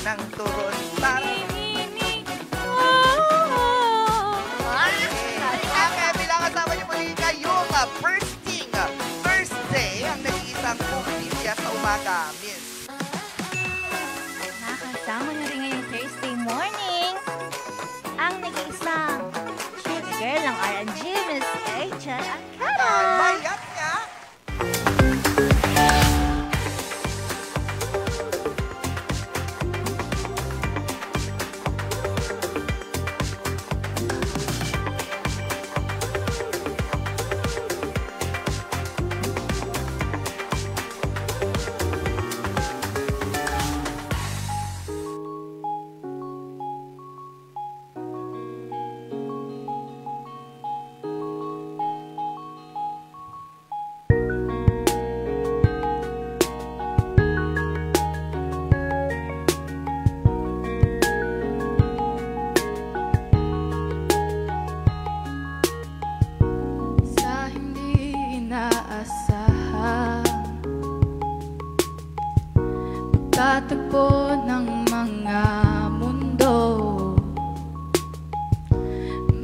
ng turon. Bilang kasama niyo muli ngayong first thing, Thursday, ang nag-iisang kumilya sa umaga, Miss. Nakasama niyo rin ngayong Thursday morning, ang nag-iisang Sugar Girl ng R&G, Miss Rachel Akara. Mayat nga. Tatagpo ng mga mundo,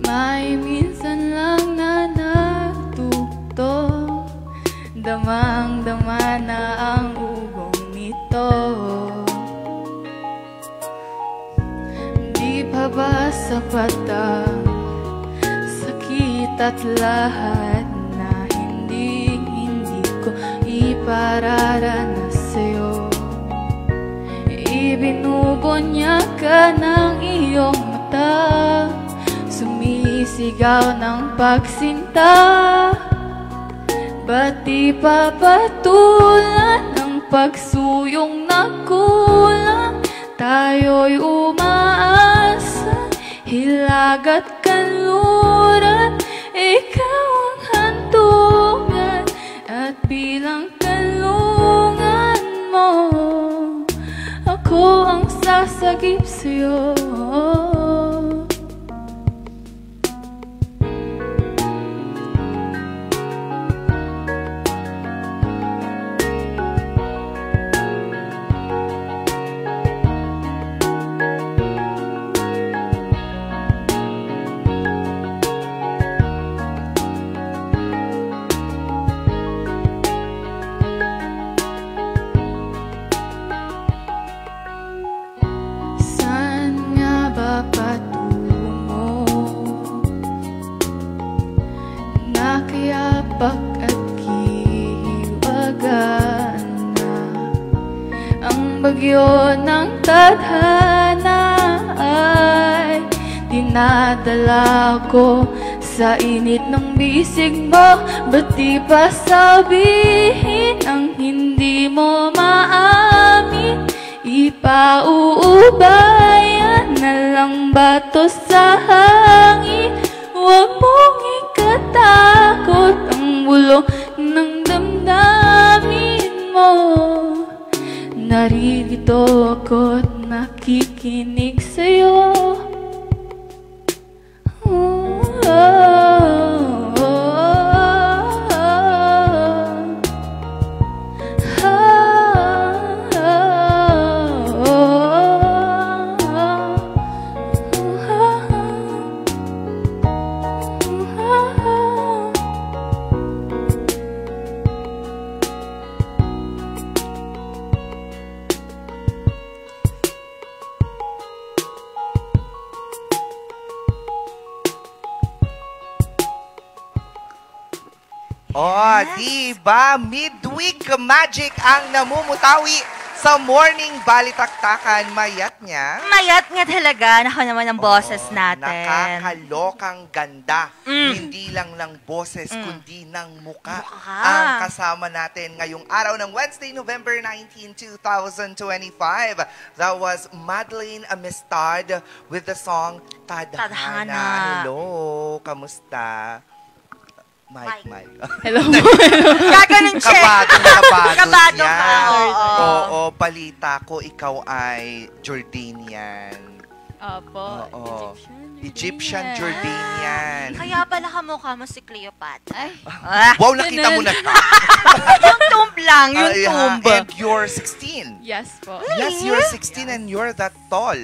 may minsan lang na natugtog, damang-dama na ang ugong nito. Di pa ba sapat ang sakit at lahat na hindi ko ipararanas sa'yo? Ibinubunya ka ng iyong mata, sumisigaw ng pagsinta. Ba't di papatulan ng pagsuyong na kulang? Tayo'y umaasa, hilag at kanluran. Ikaw ang hantungan at bilang kanlungan mo, ako ang sasagip sa'yo. Nakayapak at kihiwagan na ang bagyo ng tadhana ay dinadala ko sa init ng bisig mo. Ba't di pa sabihin ang hindi mo maamin? Ipauubayan na lang bato sa hangin. Huwag mong ikatakot ang bulong ng damdamin mo. Naririto ako't nakikinig sa'yo. Oh, diba? Midweek magic ang namumutawi sa morning balitaktakan. Mayat niya. Mayat nga talaga. Nako naman ang boses natin. Nakakalokang ganda. Hindi lang ng boses, kundi ng muka. Ang kasama natin ngayong araw ng Wednesday, November 19, 2025. That was Madeline Amistad with the song Tadhana. Hello, kamusta? Mike. Hello. Gaganon siya. Kabado ka. Oo, balita ko ikaw ay Jordanian. Opo, Oo. Egyptian Jordanian. Jordanian. Kaya pala kamukha mo si Cleopatra. Ay, Wow, nakita mo na. Yung tomb lang, yung tomb. And you're 16. yes po. Yes, you're 16 and you're that tall.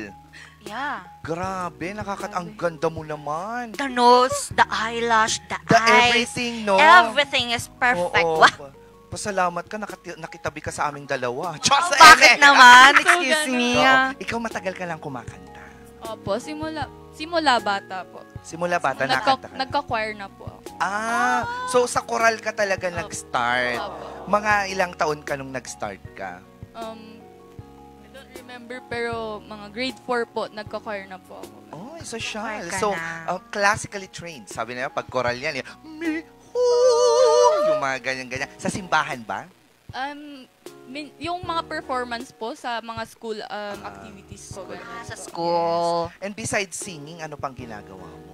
Yeah. Grabe, ang ganda mo naman. The nose, the eyelash, the The eyes. everything, no? Everything is perfect. Oo. Wow. Pasalamat ka, nakitabi ka sa aming dalawa. Diyos, Bakit naman? So Excuse ganun. me. Oo. Ikaw matagal ka lang kumakanta. Opo, simula bata po. Simula bata, nakanta ka. Nagka-choir na po ako. So sa choral ka talaga nag-start. Opo. Mga ilang taon ka nung nag-start ka? I don't remember, pero mga grade 4 po, nagka-choir na po ako. Oh, social. Choir ka So, na. classically trained. Sabi nila, pag choral yan, yung mga ganyan-ganyan. Sa simbahan ba? Yung mga performance po sa mga school activities po. Sa school. And besides singing, ano pang ginagawa mo?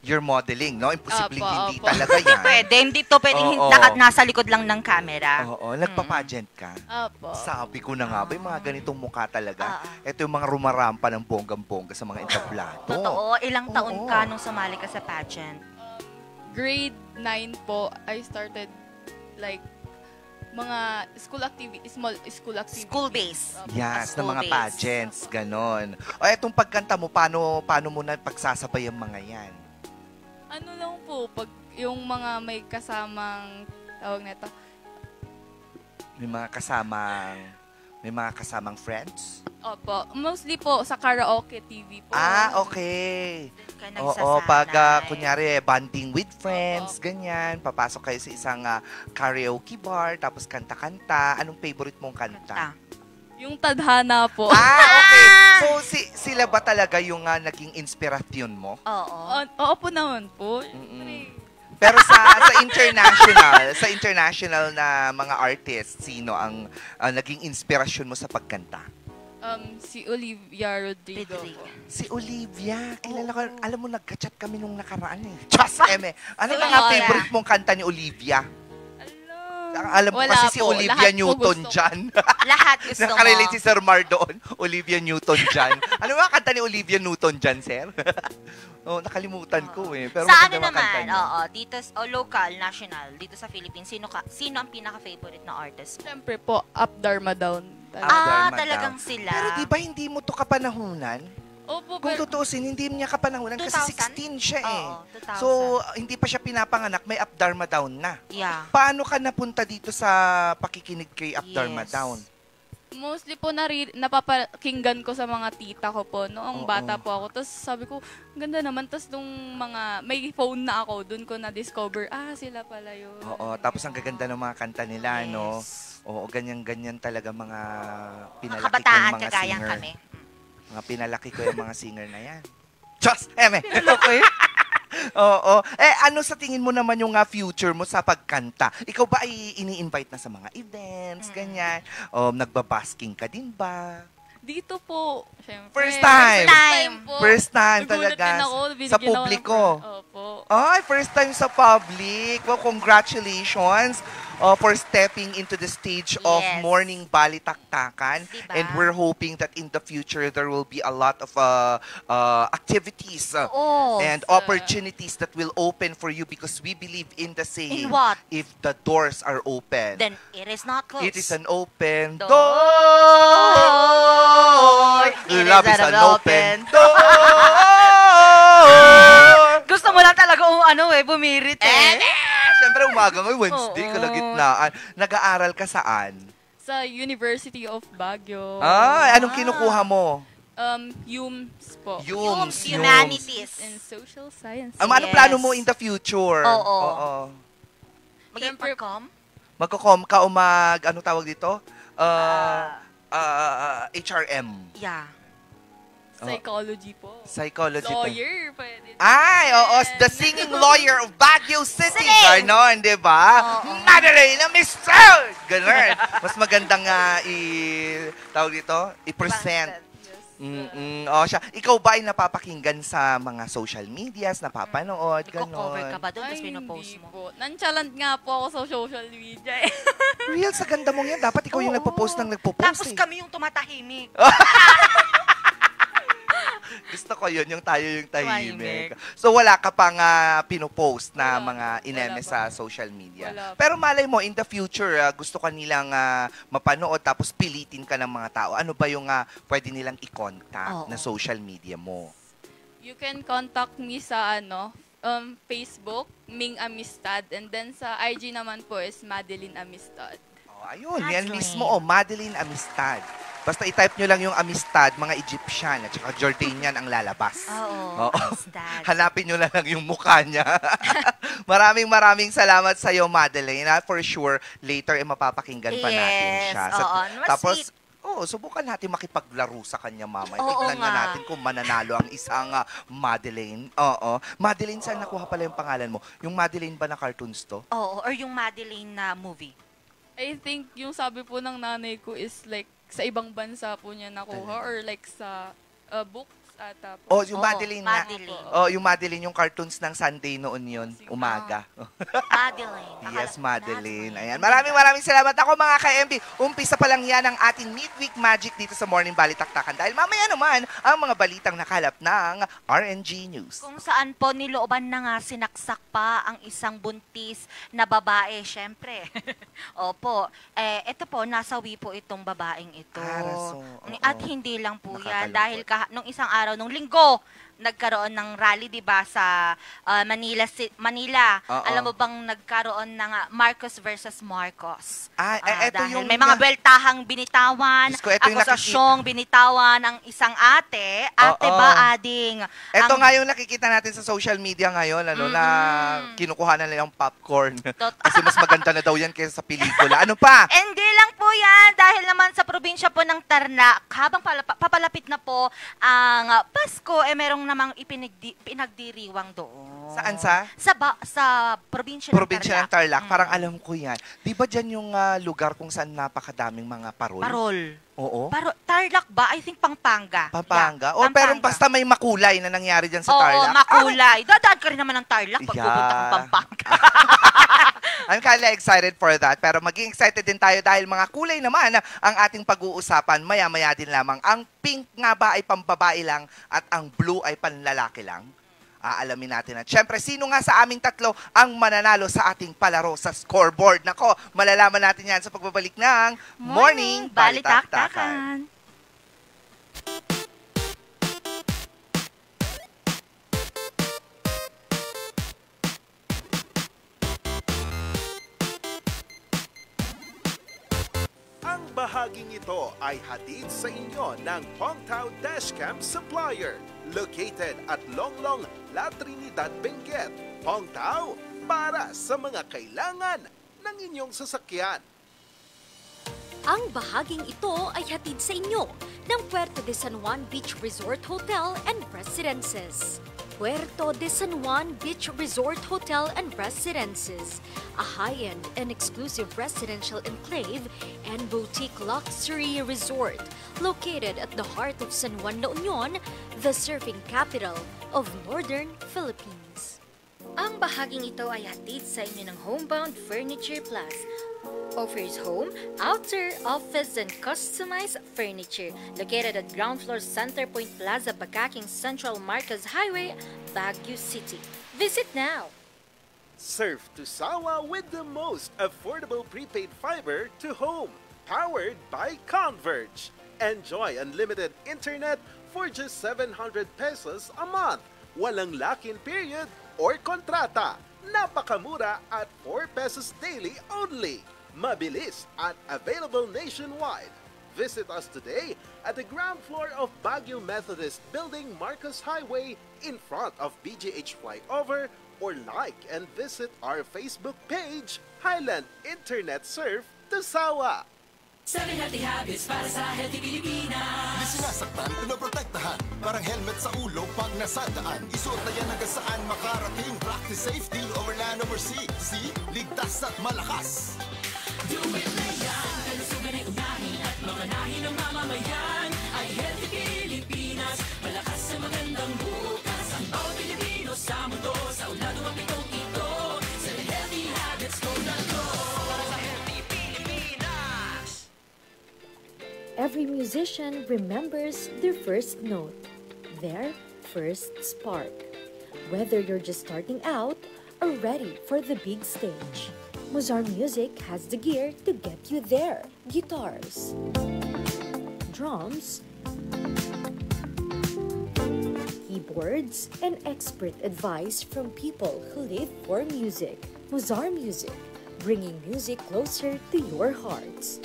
You're modeling, no? Imposible Opo, hindi opo. talaga yan. Pwede, hindi to pwedeng Oo. nasa likod lang ng camera. Oo, nagpa-pageant ka. Opo. Sabi ko na nga ba, yung mga ganitong mukha talaga. Ah. Ito yung mga rumarampa ng bonggang-bongga sa mga entablado. Totoo, ilang taon Oo. ka nung sumali ka sa pageant? Grade 9 po, I started like mga small school activities. School-based. Opo. Yes, ng mga School-based. pageants, ganon. O etong pagkanta mo, paano mo na pagsasabay ang mga yan? Ano lang po, pag yung mga may kasamang, tawag nito, May mga kasamang friends? opo, mostly po sa karaoke TV po. Okay. Doon ka Oo, nagsasanay. pag kunyari banding with friends, ganyan, papasok kayo sa isang karaoke bar, tapos kanta-kanta. Anong favorite mong kanta? Yung tadhana po. Okay. So, sila ba talaga yung naging inspirasyon mo? Oo. Oo po naman po. Mm-mm. Pero sa international na mga artists, sino ang naging inspirasyon mo sa pagkanta? Si Olivia Rodrigo po. Si Olivia. Kilala ko, alam mo, nagka-chat kami nung nakaraan eh. Diyos, eme. Ano Si na nga Olivia. favorite mong kanta ni Olivia? Alam mo Wala kasi si po. Olivia Lahat po Newton gusto ko. dyan. Lahat gusto mo. Nakarelate si Sir Mar doon. Olivia Newton dyan. Ano ba kanta ni Olivia Newton dyan, sir? Nakalimutan ko eh. Pero Sa maganda ano mga kanta naman, niya. dito, local, national, dito sa Philippines, sino ang pinaka-favorite na artist mo? Siyempre po, Up Dharma Down. Dharma Talagang Down. sila. Pero di ba hindi mo to kapanahunan? Opo, Kung pero tutuusin, hindi niya kapanahunan kasi 2000? 16 siya eh. Oo, 2000. So, hindi pa siya pinapanganak, may Up Dharma Down na. Yeah. Paano ka napunta dito sa pakikinig kay Up Dharma Yes. Down? mostly po napapakinggan ko sa mga tita ko po noong Oo. bata po ako. Tapos sabi ko, ganda naman. Tapos nung may phone na ako, dun ko na-discover, sila pala yun. Oo, tapos ang gaganda ng mga kanta nila, no? Yes. Oo, ganyan-ganyan talaga mga Mga pinalaki kabataan, kong mga kagayang singer. kami. Mga pinalaki ko yung mga singer na yan. Diyos! Eme! Oo. Ano sa tingin mo naman yung future mo sa pagkanta? Ikaw ba ay ini-invite na sa mga events, ganyan? Nagbabasking ka din ba? Dito po, syempre. First time. po. First time Nagulat talaga. din ako, Sa binigyan ako ng publiko. Opo. Ay, first time sa public. Well, congratulations for stepping into the stage of Yes. Morning Balitaktakan. Diba? And we're hoping that in the future, there will be a lot of activities Oo. and opportunities that will open for you because we believe in the saying, In what? if the doors are open, Then it is not closed. it is an open Door. door. It Love is is an an open open door. Gusto mo lang talaga bumirit Siyempre, umaga ngayon, Wednesday, Oo. kalagitnaan. Nag-aaral ka saan? Sa University of Baguio. Anong kinukuha mo? UMS po. Yung humanities. In social science. Anong Yes. plano mo in the future? Oo. Maging Siyempre- pag-com? Magko-com ka o ano tawag dito? HRM. Yeah. Psychology po. Psychology. Lawyer, pwede. Ay, oo, din. the singing lawyer of Baguio City. Sing! Ganon, di ba? Oo. Madeline Michelle! Ganon. Mas magandang tawag dito, i-present. Siya. Ikaw ba ay napapakinggan sa mga social medias, napapanood, Nagko-cover ka ganon? ba doon? Tapos Ay, pinopost hindi mo? po. Nonchalant nga po ako sa social media eh. Real, sa ganda mong yan. Dapat ikaw yung Oo. nagpo-post ng nagpo-post Tapos eh. kami yung tumatahimik. Gusto ko yun, yung tayo yung tahimik. Tahimik. So wala ka pang pinopost na Wala. mga ineme Wala sa pa. social media. Wala pa. Pero malay mo, in the future, gusto ka nilang mapanood tapos pilitin ka ng mga tao. Ano ba yung pwede nilang i-contact Oo. na social media mo? You can contact me sa Facebook, Ming Amistad. And then sa IG naman po is Madeline Amistad. Oh, ayun, yan Madeline. mismo, Madeline Amistad. Basta i-type nyo lang yung Amistad, mga Egyptian at saka Jordanian ang lalabas. Oo, Oo. Amistad. Hanapin nyo na lang yung mukha niya. maraming salamat sa iyo, Madeline. For sure, later mapapakinggan pa natin Yes, siya. oo. Mas Tapos, sweet. subukan natin makipaglaro sa kanya, mama. Oo Tignan na nga. natin kung mananalo ang isang Madeline. Oo. Madeline, saan nakuha pala yung pangalan mo? Yung Madeline ba na cartoons to? Oo, or yung Madeline na movie. I think yung sabi po ng nanay ko is like sa ibang bansa po niya nakuha or like sa books ata po. Oh, yung Oo, Madeline na. Madeline. Oh, yung Madeline, yung cartoons ng Sunday noon yun, umaga. Madeline. Yes, Madeline. Ayan. Maraming salamat ako mga ka-MB. Umpisa pa lang yan ang ating midweek magic dito sa Morning Balitaktakan. Dahil mamaya naman ang mga balitang nakalap ng RNG News. Kung saan po nilooban na nga sinaksak pa ang isang buntis na babae, syempre. Opo. Ito po, nasawi po itong babaeng ito. Raso. At hindi lang po yan. Nakakalungkot. Dahil nung isang araw, nung linggo, nagkaroon ng rally, di ba, sa Manila. Oo. Alam mo bang nagkaroon ng Marcos versus Marcos? Eto Dahil yung... may mga beltahang binitawan, Diyos ko, eto yung akusasyong binitawan ng isang ate. Ate Oo. ba, ading? Ito Ang- nga yung nakikita natin sa social media ngayon, na kinukuha na nilang popcorn. Kasi mas maganda na daw yan kaysa sa pelikula. Ano pa? Hindi lang po yan, dahil naman sa probinsya po ng Tarlac, habang papalapit na po ang Pasko, merong namang pinagdiriwang doon. Saan sa? Sa probinsya Probinsya ng Tarlac. Mm. Parang alam ko yan. Di ba dyan yung lugar kung saan napakadaming mga parol? Parol. Oo. Tarlac ba? I think Pampanga. Pampanga. Yeah, O pero Pampanga. basta may makulay na nangyari dyan sa Oo, Tarlac. makulay. Dadaan ka rin naman ng Tarlac pag Yeah. pupunta kang Pampanga. I'm kinda excited for that. Pero maging excited din tayo dahil mga kulay naman ang ating pag-uusapan. Maya-maya din lamang. Ang pink nga ba ay pambabae lang at ang blue ay panlalaki lang? Aalamin natin. At syempre, sino nga sa aming tatlo ang mananalo sa ating palaro sa scoreboard? Nako, malalaman natin yan sa pagbabalik ng Morning Balitaktakan. Ang bahaging ito ay hatid sa inyo ng Hongtao Dashcam Supplier, located at Longlong, La Trinidad, Benguet. Hongtao, para sa mga kailangan ng inyong sasakyan. Ang bahaging ito ay hatid sa inyo ng Puerto de San Juan Beach Resort Hotel and Residences. Puerto de San Juan Beach Resort Hotel and Residences, a high-end and exclusive residential enclave and boutique luxury resort located at the heart of San Juan, La Union, the surfing capital of Northern Philippines. Ang bahaging ito ay hatid sa inyo ng Homebound Furniture Plus. Offers home, outer, office, and customized furniture. Located at ground floor Centerpoint Plaza, Bakaking Central Marcos Highway, Baguio City. Visit now! Surf to Sawa with the most affordable prepaid fiber to home, powered by Converge. Enjoy unlimited internet for just 700 pesos a month. Walang lock-in period or kontrata. Napakamura at 4 pesos daily only. Mabilis at available nationwide. Visit us today at the ground floor of Baguio Methodist Building, Marcos Highway, in front of BGH Flyover, or like and visit our Facebook page, Highland Internet Surf Tusawa. 7 healthy habits para sa healthy Pilipinas. Di sinasaktan, pinoprotektahan. Parang helmet sa ulo pag nasadaan. Isuot na yan hanggang saan makarating. Practice safety over land over sea. See? Ligtas at malakas. Do it na yan. Kalusugan ay unahin at mamanahin ng mamamayan. Ay healthy Pilipinas. Malakas sa magandang bukas. Ang bawat Pilipino sa mundo. Sa ulado ang pitong ito. 7 healthy habits ko na to. Para sa healthy Pilipinas. Every musician remembers their first note. their first spark. Whether you're just starting out or ready for the big stage, Mozart Music has the gear to get you there. Guitars, drums, keyboards, and expert advice from people who live for music. Mozart Music, bringing music closer to your hearts.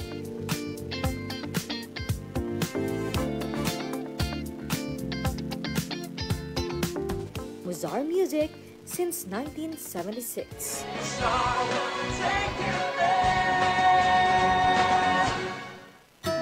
Mozart Music since 1976.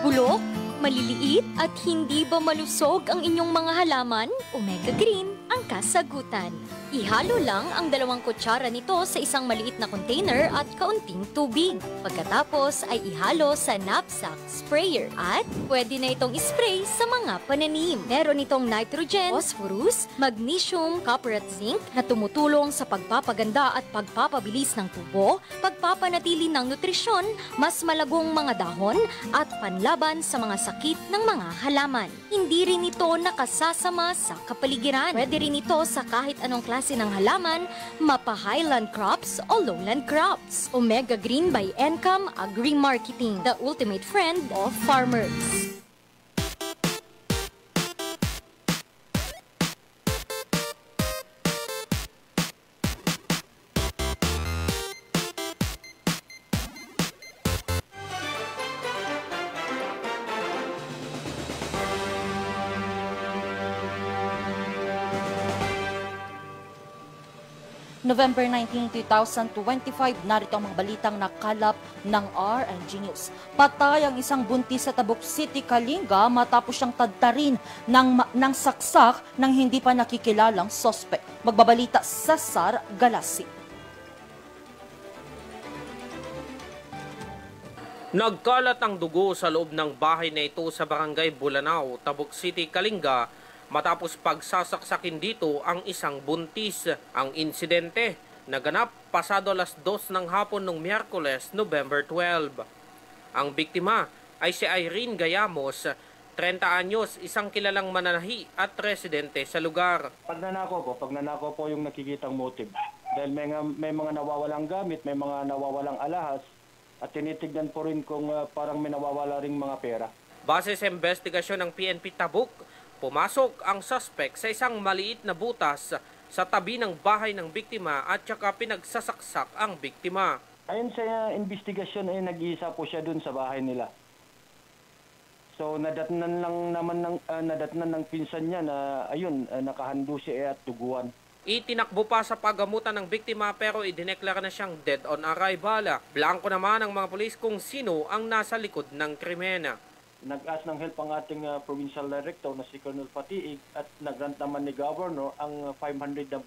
Bulok, maliliit at hindi ba malusog ang inyong mga halaman? Omega Green ang kasagutan. Ihalo lang ang 2 kutsara nito sa isang maliit na container at kaunting tubig. Pagkatapos ay ihalo sa knapsack sprayer at pwede na itong spray sa mga pananim. Meron itong nitrogen, phosphorus, magnesium, copper at zinc na tumutulong sa pagpapaganda at pagpapabilis ng tubo, pagpapanatili ng nutrisyon, mas malagong mga dahon at panlaban sa mga sakit ng mga halaman. Hindi rin ito nakasasama sa kapaligiran. Pwede rin ito sa kahit anong klase ng halaman, mapa-highland crops o lowland crops. Omega Green by Encam Agri-Marketing, the ultimate friend of farmers. November 19, 2025, narito ang mga balitang nakalap ng RNG News. Patay ang isang buntis sa Tabuk City, Kalinga matapos siyang tadtarin ng saksak ng hindi pa nakikilalang sospek. Magbabalita Cesar Galasi. Nagkalat ang dugo sa loob ng bahay na ito sa Barangay Bulanao, Tabuk City, Kalinga, matapos pagsasaksakin dito ang isang buntis. Ang insidente naganap pasado alas 2 ng hapon noong Miyerkules, November 12. Ang biktima ay si Irene Gayamos, 30 anyos, isang kilalang mananahi at residente sa lugar. Pagnanako po yung nakikitang motive. Dahil may mga nawawalang gamit, may mga nawawalang alahas, at tinitignan po rin kung parang may nawawala ring mga pera. Base sa investigasyon ng PNP Tabuk, pumasok ang suspect sa isang maliit na butas sa tabi ng bahay ng biktima at saka pinagsasaksak ang biktima. Ayon sa investigasyon ay nag-iisa po siya dun sa bahay nila. So nadatnan ng pinsan niya na nakahando siya at tuguan. Itinakbo pa sa paggamutan ng biktima pero idineklara na siyang dead on arrival. Blanco naman ang mga pulis kung sino ang nasa likod ng krimen. Nag-ask ng help ang ating provincial director na si Colonel Patiig at nag-grant naman ni Governor ang 500 na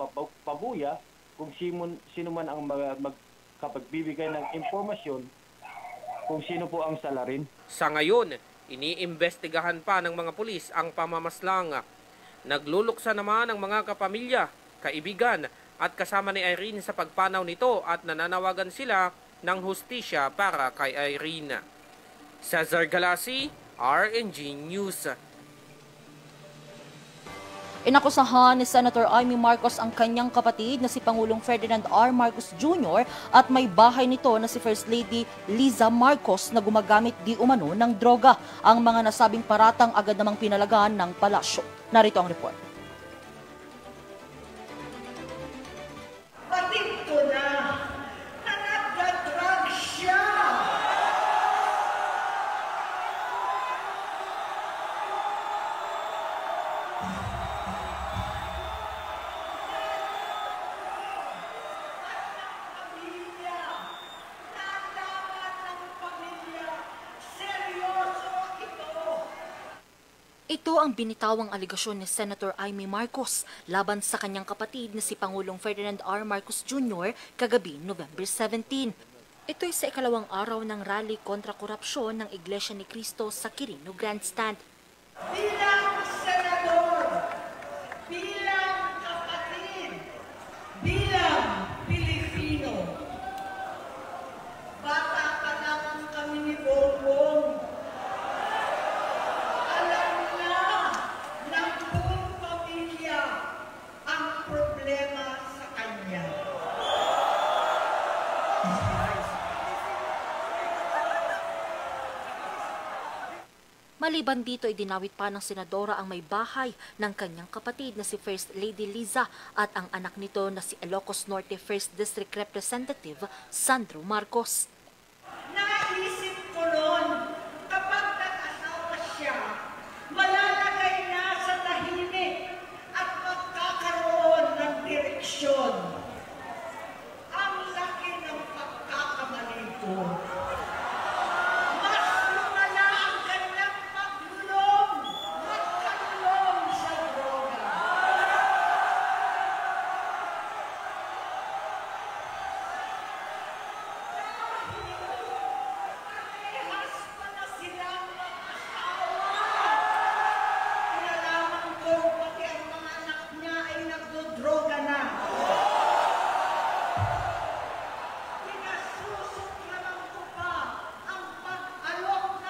pabuya kung sino man ang magkapagbibigay ng impormasyon kung sino po ang salarin. Sa ngayon, iniimbestigahan pa ng mga pulis ang pamamaslang. Nagluluksa naman ang mga kapamilya, kaibigan at kasama ni Irene sa pagpanaw nito at nananawagan sila ng hustisya para kay Irene. Cesar Galasi, RNG News. Inakusahan ni Senator Amy Marcos ang kanyang kapatid na si Pangulong Ferdinand R. Marcos Jr. at may bahay nito na si First Lady Liza Marcos na gumagamit di umano ng droga. Ang mga nasabing paratang agad namang pinalagaan ng palasyo. Narito ang report. Batid ko na nagda-drug siya! Ito ang binitawang aligasyon ni Senator Amy Marcos laban sa kanyang kapatid na si Pangulong Ferdinand R. Marcos Jr. kagabi November 17. Ito'y sa ikalawang araw ng rally kontra korupsyon ng Iglesia ni Cristo sa Quirino Grandstand. Bilang senador, bilang kapatid, bilang Pilipino, bata pa lang kami ni Bongbong. Alam na ng buong problema sa kanya. Maliban dito, idinawit pa ng senadora ang may bahay ng kanyang kapatid na si First Lady Liza at ang anak nito na si Ilocos Norte 1st District Representative Sandro Marcos. Naisip ko noon, kapag nag-asawa siya, malalagay na sa tahimik at magkakaroon ng direksyon. Ang laki ng pagkakamali ko. Mas lumala ang kanyang magkalulong sa droga. Parehas pa na silang mag-asawa. Nalaman ko pati ang mga anak niya ay nagdodroga na. Pinasusuklaman ko pa ang pag-alok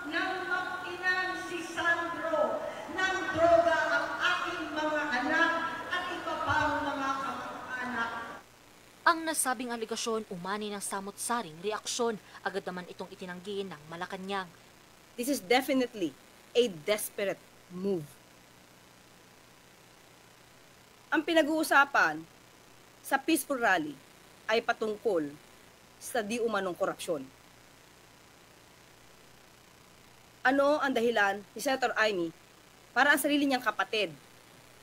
ng mag-inan si Sandro ng droga ang aking mga anak at iba pang mga kamag-anak. Ang nasabing aligasyon umani ng samot-saring reaksyon. Agad naman itong itinanggi ng Malacanang. This is definitely a desperate move. Ang pinag-uusapan sa peaceful rally ay patungkol sa di umanong korupsyon. Ano ang dahilan ni Senator Amy para ang sarili niyang kapatid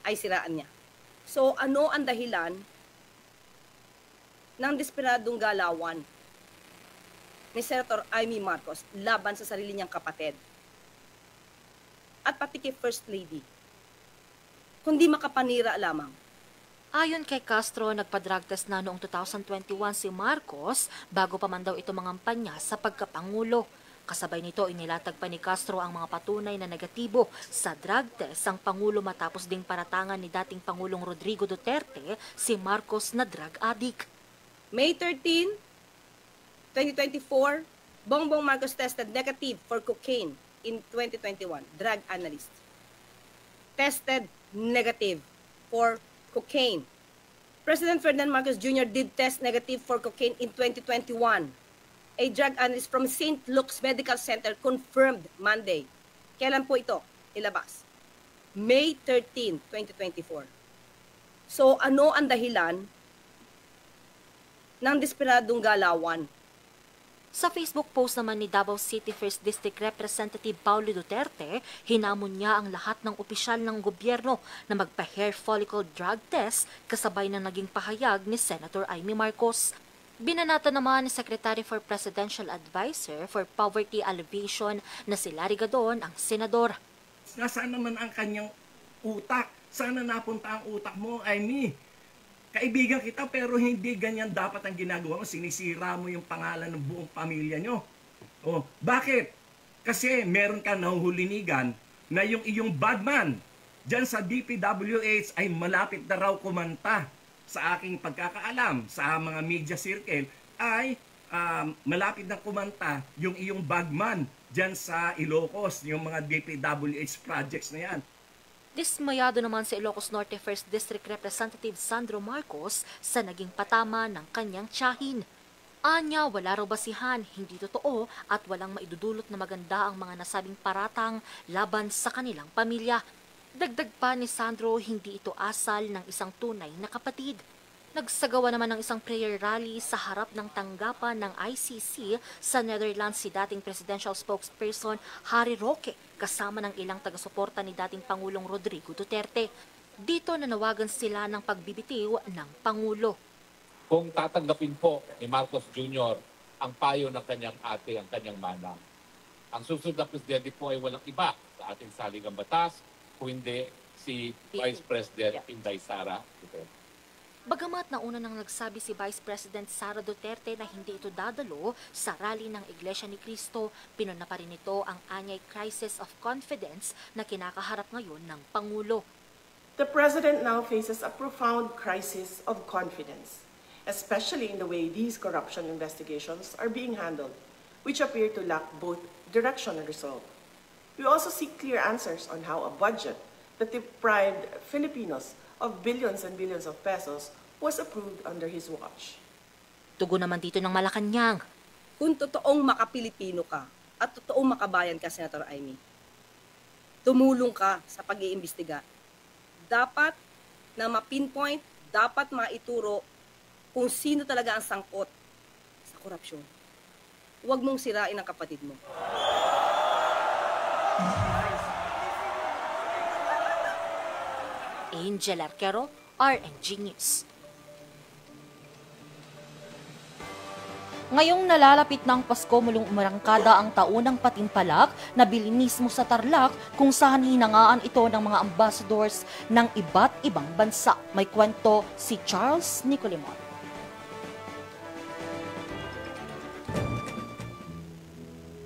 ay siraan niya? So ano ang dahilan ng desperadong galawan ni Senator Amy Marcos laban sa sarili niyang kapatid at pati kay First Lady, kundi makapanira lamang? Ayon kay Castro, nagpa-drug test na noong 2021 si Marcos bago pa man daw ito mangampanya sa pagkapangulo. Kasabay nito, inilatag pa ni Castro ang mga patunay na negatibo sa drug test ang Pangulo matapos ding paratangan ni dating Pangulong Rodrigo Duterte si Marcos na drug addict. May 13, 2024, Bongbong Marcos tested negative for cocaine in 2021. Drug analyst. Tested negative for cocaine. President Ferdinand Marcos Jr. did test negative for cocaine in 2021. A drug analyst from St. Luke's Medical Center confirmed Monday. Kailan po ito ilabas? May 13, 2024. So ano ang dahilan ng desperadong galawan? Sa Facebook post naman ni Davao City 1st District Representative Paulo Duterte, hinamon niya ang lahat ng opisyal ng gobyerno na magpa-hair follicle drug test kasabay ng naging pahayag ni Senator Amy Marcos. Binanata naman ni Secretary for Presidential Advisor for Poverty Alleviation na si Larry Gadon ang senador. Nasaan naman ang kanyang utak? Sana napunta ang utak mo, Amy? Kaibigan kita pero hindi ganyan dapat ang ginagawa mo. Sinisira mo yung pangalan ng buong pamilya nyo. Oh, bakit? Kasi meron ka nahuhulinigan na yung iyong badman dyan sa DPWH ay malapit na raw kumanta. Sa aking pagkakaalam, sa mga media circle, ay malapit na kumanta yung iyong bagman dyan sa Ilocos, yung mga DPWH projects na yan. Dismayado naman si Ilocos Norte 1st District Representative Sandro Marcos sa naging patama ng kanyang tiyahin. Anya, wala raw basihan, hindi totoo at walang maidudulot na maganda ang mga nasabing paratang laban sa kanilang pamilya. Dagdag pa ni Sandro, hindi ito asal ng isang tunay na kapatid. Nagsagawa naman ng isang prayer rally sa harap ng tanggapan ng ICC sa Netherlands si dating presidential spokesperson Harry Roque kasama ng ilang taga-suporta ni dating Pangulong Rodrigo Duterte. Dito nanawagan sila ng pagbibitiw ng Pangulo. Kung tatanggapin po ni Marcos Jr. ang payo ng kanyang ate, ang kanyang manang, ang susunod na presidente po ay walang iba sa ating saligang batas, kung hindi si Vice President Inday Sara Duterte. Bagamat nauna nang nagsabi si Vice President Sara Duterte na hindi ito dadalo sa rally ng Iglesia ni Cristo, pinuna pa rin ito ang anyay crisis of confidence na kinakaharap ngayon ng Pangulo. The President now faces a profound crisis of confidence, especially in the way these corruption investigations are being handled, which appear to lack both direction and resolve. We also seek clear answers on how a budget that deprived Filipinos of billions and billions of pesos was approved under his watch. Tugon naman dito ng Malacanang. Kung totoong makapilipino ka at totoong makabayan ka, Senator Amy, tumulong ka sa pag-iimbestiga. Dapat na ma-pinpoint, dapat maituro kung sino talaga ang sangkot sa korupsyon. Huwag mong sirain ang kapatid mo. Angel Arquero, RNG News. Ngayong nalalapit ng Pasko, mulong umarangkada ang taunang patimpalak na bilinismo sa Tarlac kung saan hinangaan ito ng mga ambassadors ng iba't ibang bansa. May kwento si Charles Nicolimon.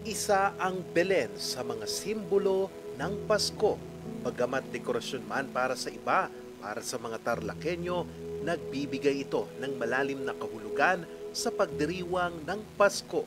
Isa ang Belen sa mga simbolo ng Pasko. Bagamat dekorasyon man para sa iba, para sa mga Tarlakenyo, nagbibigay ito ng malalim na kahulugan sa pagdiriwang ng Pasko.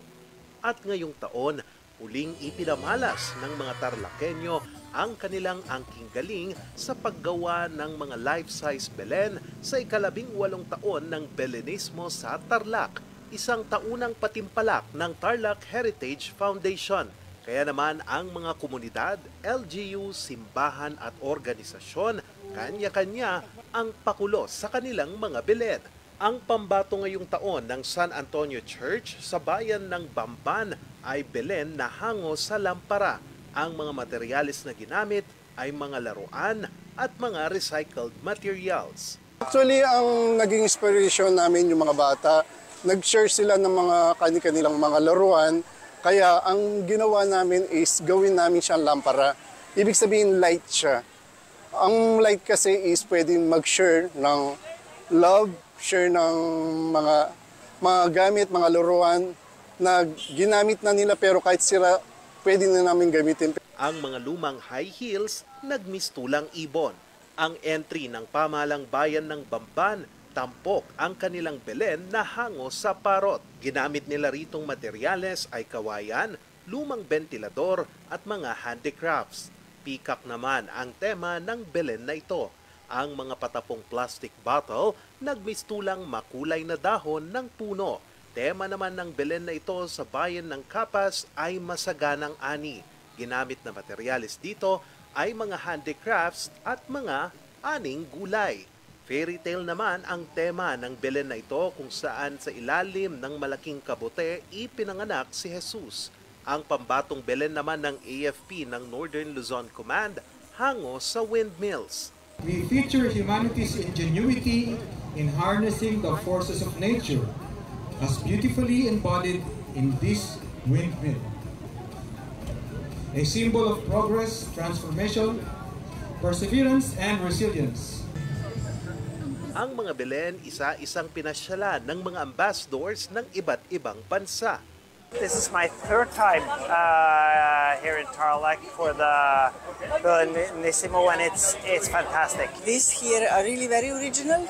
At ngayong taon, uling ipinamalas ng mga Tarlakenyo ang kanilang angking galing sa paggawa ng mga life-size Belen sa ika-18 taon ng Belenismo sa Tarlac, isang taunang patimpalak ng Tarlac Heritage Foundation. Kaya naman ang mga komunidad, LGU, simbahan at organisasyon, kanya-kanya ang pakulo sa kanilang mga Belen. Ang pambato ngayong taon ng San Antonio Church sa bayan ng Bamban ay Belen na hango sa lampara. Ang mga materyales na ginamit ay mga laruan at mga recycled materials. Actually, ang naging inspiration namin yung mga bata, nag-share sila ng mga kanilang mga laruan. Kaya ang ginawa namin is gawin namin siyang lampara. Ibig sabihin light siya. Ang light kasi is pwedeng mag-share ng love, share ng mga gamit, mga laruan na ginamit na nila pero kahit sira, pwede na namin gamitin. Ang mga lumang high heels, nagmistulang ibon. Ang entry ng pamahalang bayan ng Bamban, tampok ang kanilang Belen na hango sa parot. Ginamit nila ritong materyales ay kawayan, lumang ventilador at mga handicrafts. Peacock naman ang tema ng Belen na ito. Ang mga patapong plastic bottle, nagmistulang makulay na dahon ng puno. Tema naman ng Belen na ito sa bayan ng Capas ay masaganang ani. Ginamit na materyales dito ay mga handicrafts at mga aning gulay. Fairy tale naman ang tema ng Belen na ito kung saan sa ilalim ng malaking kabute ipinanganak si Jesus. Ang pambatong Belen naman ng AFP ng Northern Luzon Command hango sa windmills. We feature humanity's ingenuity in harnessing the forces of nature as beautifully embodied in this windmill. A symbol of progress, transformation, perseverance, and resilience. Ang mga Belen, isa-isang pinasyalan ng mga ambassadors ng iba't ibang bansa. This is my third time here in Tarlac for the Belenisimo, and it's fantastic. These here are really very original,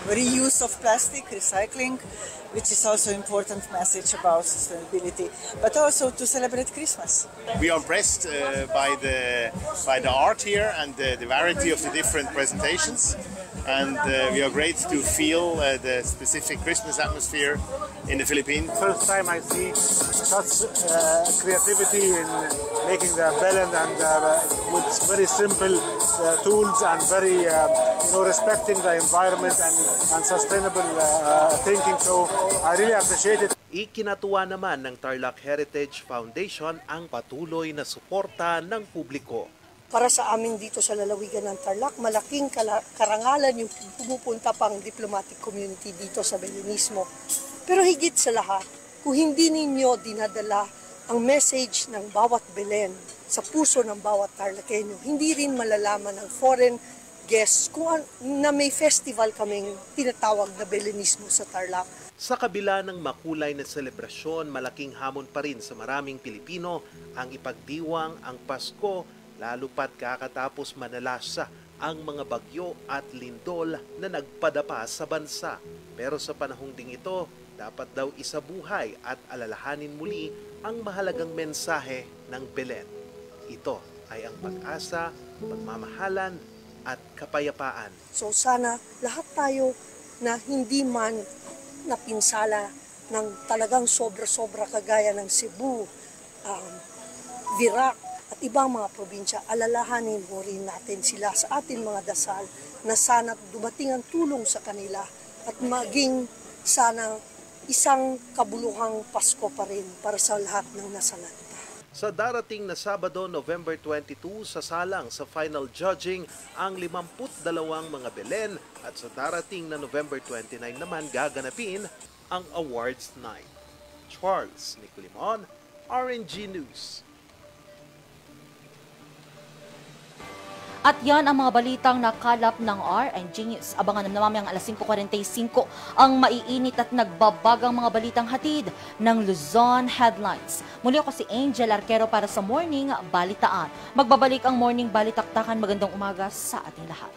reuse of plastic, recycling, which is also an important message about sustainability, but also to celebrate Christmas. We are impressed by the art here and the variety of the different presentations, and we are great to feel the specific Christmas atmosphere in the Philippines. First time I see such creativity in making the Belen, and with very simple tools and very respecting the environment and sustainable thinking. So I really appreciate it. Ikinatuwa naman ng Tarlac Heritage Foundation ang patuloy na suporta ng publiko. Para sa amin dito sa lalawigan ng Tarlac, malaking karangalan yung pumupunta pang diplomatic community dito sa Belenismo. Pero higit sa lahat, kung hindi ninyo dinadala ang message ng bawat Belen sa puso ng bawat Tarlakenyo, hindi rin malalaman ng foreign guests kung na may festival kaming tinatawag na Belenismo sa Tarlac. Sa kabila ng makulay na selebrasyon, malaking hamon pa rin sa maraming Pilipino ang ipagdiwang ang Pasko, lalo pat kakatapos manalasa ang mga bagyo at lindol na nagpadapa sa bansa. Pero sa panahong ding ito, dapat daw isabuhay at alalahanin muli ang mahalagang mensahe ng Belen. Ito ay ang pag-asa, pagmamahalan at kapayapaan. So sana lahat tayo na hindi man napinsala ng talagang sobra-sobra kagaya ng Cebu, Virac at ibang mga probinsya, alalahanin mo rin natin sila sa ating mga dasal na sana dumating ang tulong sa kanila at maging sana isang kabuluhang Pasko pa rin para sa lahat ng nasalanta. Sa darating na Sabado, November 22, sasalang sa final judging ang 52 mga Belen at sa darating na November 29 naman gaganapin ang awards night. Charles Nicolimon, RNG News. At yan ang mga balitang nakalap ng RNG News. Abangan na naman ang alas 5:45 ang maiinit at nagbabagang mga balitang hatid ng Luzon Headlines. Muli ako si Angel Arquero para sa Morning Balitaan. Magbabalik ang Morning Balitaktakan. Magandang umaga sa ating lahat.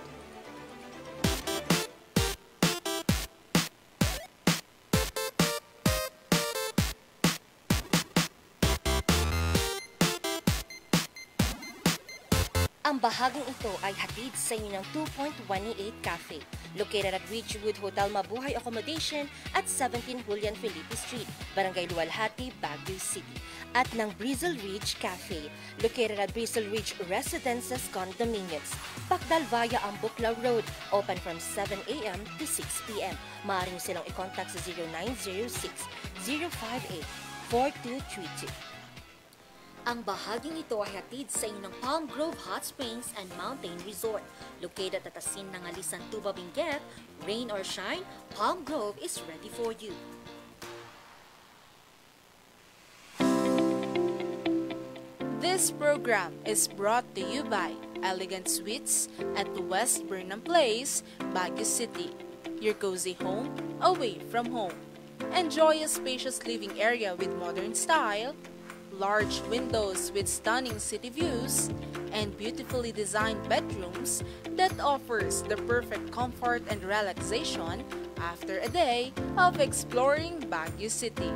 Ang bahaging ito ay hatid sa inyo ng 2.188 Cafe, located at Ridgewood Hotel Mabuhay Accommodation at 17 Julian Felipe Street, Barangay Luwalhati, Baguio City. At ng Brizzle Ridge Cafe, located at Brizzle Ridge Residences Condominiums, Pacdal via Ambuclaw Road, open from 7 a.m. to 6 p.m. Maaari silang i-contact sa 0906-058-4232. Ang bahaging ito ay hatid sa inyo ng Palm Grove Hot Springs and Mountain Resort. Located at Asin ng Alisan, Tuba, Benguet, rain or shine, Palm Grove is ready for you. This program is brought to you by Elegant Suites at West Burnham Place, Baguio City. Your cozy home away from home. Enjoy a spacious living area with modern style, large windows with stunning city views, and beautifully designed bedrooms that offers the perfect comfort and relaxation after a day of exploring Baguio City.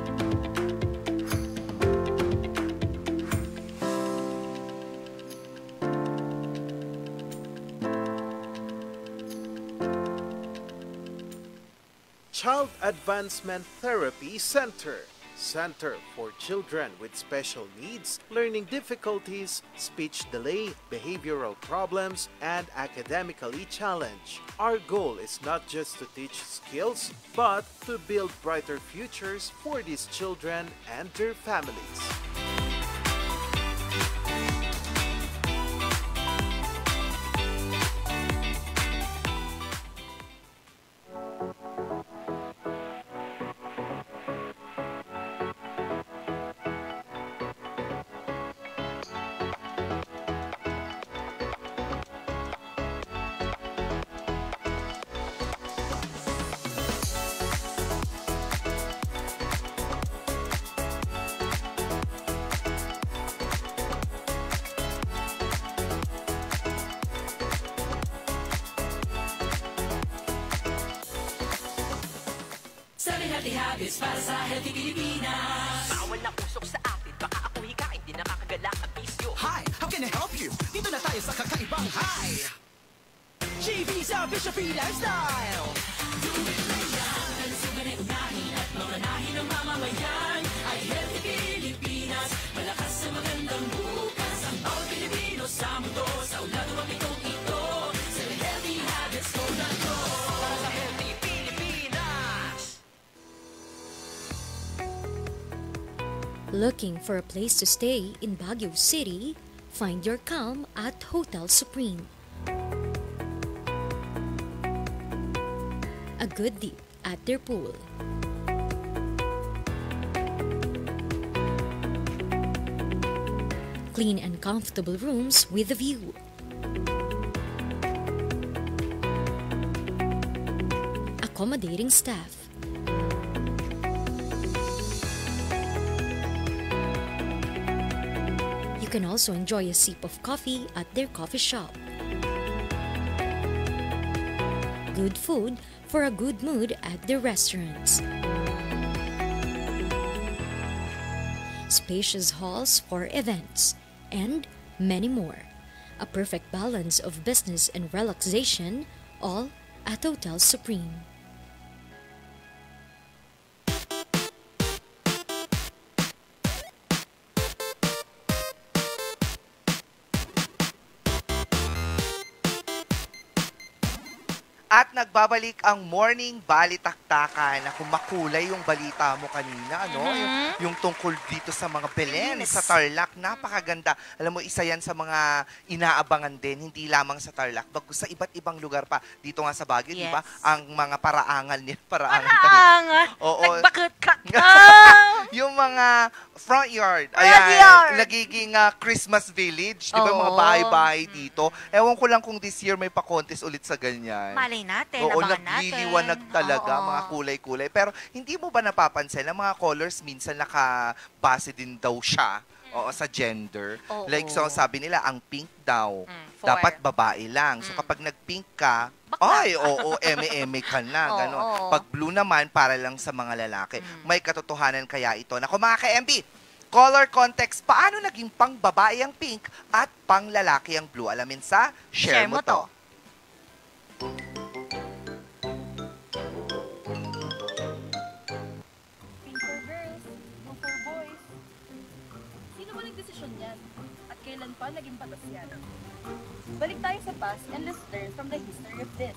Child Advancement Therapy Center. Center for Children with Special Needs, Learning Difficulties, Speech Delay, Behavioral Problems, and Academically Challenged. Our goal is not just to teach skills, but to build brighter futures for these children and their families. Healthy habits para sa healthy Pilipinas. Bawal na usok sa atin, baka ako hikain, di nakakagalak ang bisyo. Hi, how can I help you? Dito na tayo sa kakaibang high. GB sa Bishop Lifestyle. Tuwing na yan, ang suganay unahin at mga nahin ng mamamayan ay healthy Pilipinas. Malakas sa magandang bukas. Ang bawat Pilipino sa mundo, sa ulan ng mapitong ito. Sa healthy habits ko na to. Para sa healthy Looking for a place to stay in Baguio City? Find your calm at Hotel Supreme. A good dip at their pool. Clean and comfortable rooms with a view. Accommodating staff. You can also enjoy a sip of coffee at their coffee shop. Good food for a good mood at their restaurants. Spacious halls for events, and many more. A perfect balance of business and relaxation, all at Hotel Supreme. At nagbabalik ang morning balitaktakan na kung makulay yung balita mo kanina, ano? Yung tungkol dito sa mga Belen, sa Tarlac, napakaganda. Alam mo, isa yan sa mga inaabangan din, hindi lamang sa Tarlac, bago sa iba't ibang lugar pa. Dito nga sa Baguio, di ba? Ang mga paraangal nila. Paraangal! Oo. Nagbakit ka! Yung mga front yard. Ayan, nagiging Christmas village. Di ba? Mga bahay-bahay dito. Ewan ko lang kung this year may pa-contest ulit sa ganyan. Malay natin, Oo, abangan nagliliwanag talaga, mga kulay-kulay. Pero hindi mo ba napapansin na mga colors minsan nakabase din daw siya sa gender? Like, so sabi nila, ang pink daw, dapat babae lang. So kapag nag-pink ka, ay, eme-eme ka na, gano'n. Pag blue naman, para lang sa mga lalaki. May katotohanan kaya ito. Naku, mga ka-MB, color context, paano naging pang babae ang pink at pang lalaki ang blue? Alamin sa Share Mo To. Pink for girls, blue for boys. Sino ba nagdesisyon yan? At kailan pa naging patas yan? Balik tayo sa past and let's learn from the history of this.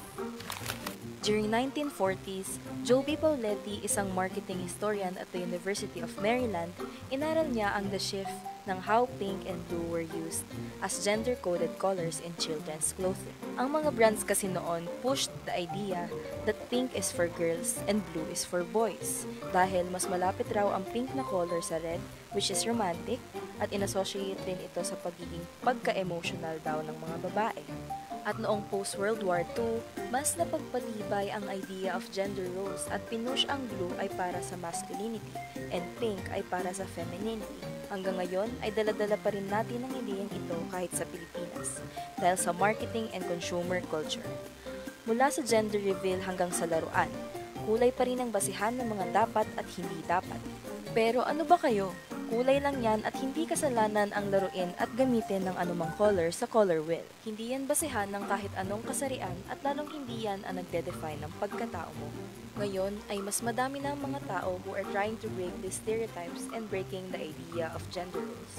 During 1940s, Joby Pauletti, isang marketing historian at the University of Maryland, inaral niya ang the shift ng how pink and blue were used as gender-coded colors in children's clothing. Ang mga brands kasi noon pushed the idea that pink is for girls and blue is for boys dahil mas malapit raw ang pink na color sa red, which is romantic, at inassociate din ito sa pagiging pagka-emotional daw ng mga babae. At noong post-World War II, mas napagpatibay ang idea of gender roles at pinush ang blue ay para sa masculinity and pink ay para sa femininity. Hanggang ngayon ay daladala pa rin natin ang ideyang ito kahit sa Pilipinas dahil sa marketing and consumer culture. Mula sa gender reveal hanggang sa laruan, kulay pa rin ang basihan ng mga dapat at hindi dapat. Pero ano ba kayo? Kulay lang yan at hindi kasalanan ang laruin at gamitin ng anumang color sa color wheel. Hindi yan basehan ng kahit anong kasarian at lalong hindi yan ang nagde-define ng pagkatao mo. Ngayon ay mas madami na ang mga tao who are trying to break these stereotypes and breaking the idea of gender roles.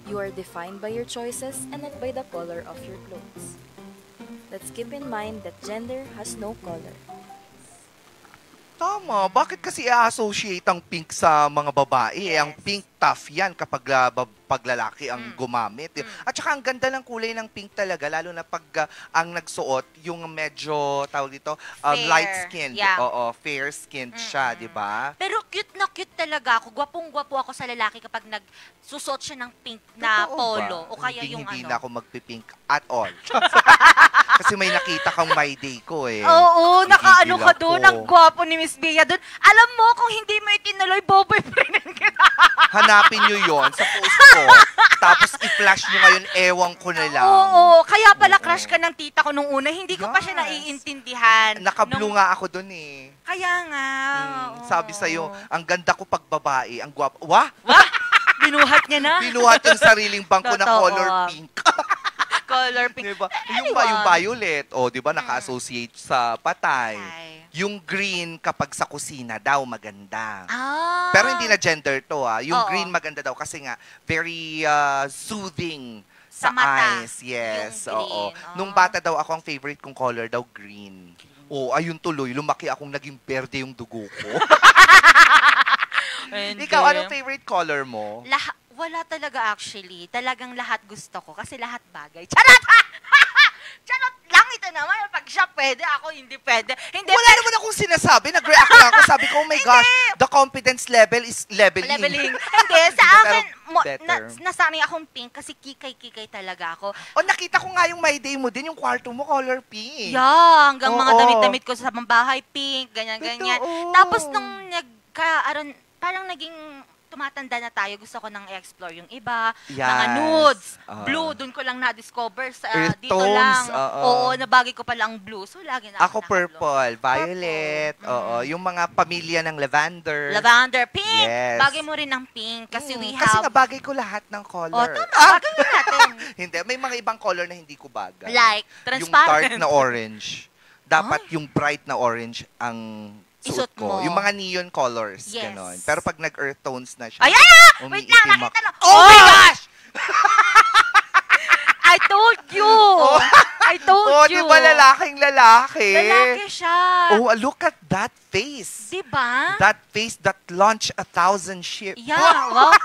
You are defined by your choices and not by the color of your clothes. Let's keep in mind that gender has no color. Tama. Bakit kasi i-associate ang pink sa mga babae? Ang pink tough yan kapag paglalaki ang gumamit. At saka ang ganda ng kulay ng pink talaga, lalo na pag ang nagsuot, yung medyo, tawag dito, light skin. Oo, fair skin siya, di ba? Pero cute na cute talaga ako. Gwapong-gwapo ako sa lalaki kapag nagsusot siya ng pink na polo. O kaya yung hindi na ako magpipink at all. Kasi may nakita kang My Day ko eh. Oo, nakaano ka doon. Ang gwapo ni Miss Bea doon. Alam mo, kung hindi mo itinuloy, boboy friend kita. Hanapin nyo yon sa post ko. Tapos i-flash nyo ngayon, ewan ko na lang. Oo, kaya pala crush ka ng tita ko nung una. Hindi ko pa siya naiintindihan. Naka-blue nga ako doon eh. Kaya nga. Sabi sa'yo, ang ganda ko pag babae, ang gwapo. Wah? Binuhat niya na. Binuhat yung sariling bangko na color pink. Color pink. Diba? Yung violet, diba, naka-associate sa patay. Yung green kapag sa kusina daw maganda. Pero hindi na gender to Yung green maganda daw kasi nga very soothing sa eyes. Yes, oo. Nung bata daw ako, ang favorite kong color daw green. Ayun tuloy, lumaki akong naging berde yung dugo ko. Ikaw, anong favorite color mo? Wala talaga actually. Talagang lahat gusto ko kasi lahat bagay. Charot! Charot lang ito naman. Pag siya pwede, ako hindi pwede. Wala naman akong sinasabi. Nag-react lang ako. Sabi ko, oh my gosh, the confidence level is leveling. Hindi, sa akin, nasanay akong pink kasi kikay-kikay talaga ako. Nakita ko nga yung My Day mo din, yung kwarto mo, color pink. Yeah, hanggang mga damit-damit ko sa bahay, pink, ganyan-ganyan. Tapos nung parang naging tumatanda na tayo, gusto ko nang i-explore yung iba. Yes. Mga nudes. Blue, dun ko lang na-discover. Earth Dito tones, lang. oo. Oo, nabagay ko pala ang blue. So, lagi na Ako purple, violet, oo. Yung mga pamilya ng lavender. Lavender, pink. Yes. Bagay mo rin ng pink kasi we have... Kasi nga bagay ko lahat ng color. Oh, tama. Bagay mo natin. Hindi, may mga ibang color na hindi ko bagay. Like, Yung dark transparent. na orange. Dapat yung bright na orange ang suot Isuot ko. mo. Yung mga neon colors, Yes. ganon. Pero pag nag-earth tones na siya, Ay, wait lang, umiitim nakita ako. na. Oh my gosh! I told you! I told you! Di ba lalaking lalaki? Lalaki siya. Oh, look at that face. Diba? That face that launched 1,000 ships. Yeah, wow.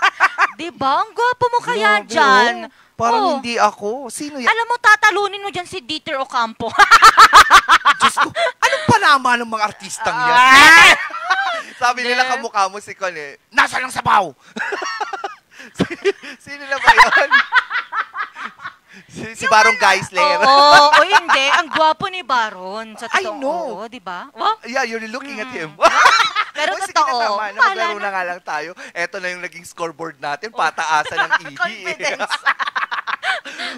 Diba? Ang gwapo mo kaya Grabe, dyan. oh. Parang Oh. hindi ako. Sino yan? Alam mo, tatalunin mo dyan si Dieter Ocampo. Anong panama ng mga artistang yan? Sabi nila kamukha mo si Con eh. Nasa lang sabaw! Sino na ba yun? si Barong Geisler. Oo, o hindi. Ang gwapo ni Baron. Sa I totoo. know. Oo, diba? Wow. Yeah, you're looking at him. Pero Sige totoo. na, tama na. Bahala Maglaro na nga lang tayo. Eto na yung naging scoreboard natin. Pataasan ng ihi. Confidence.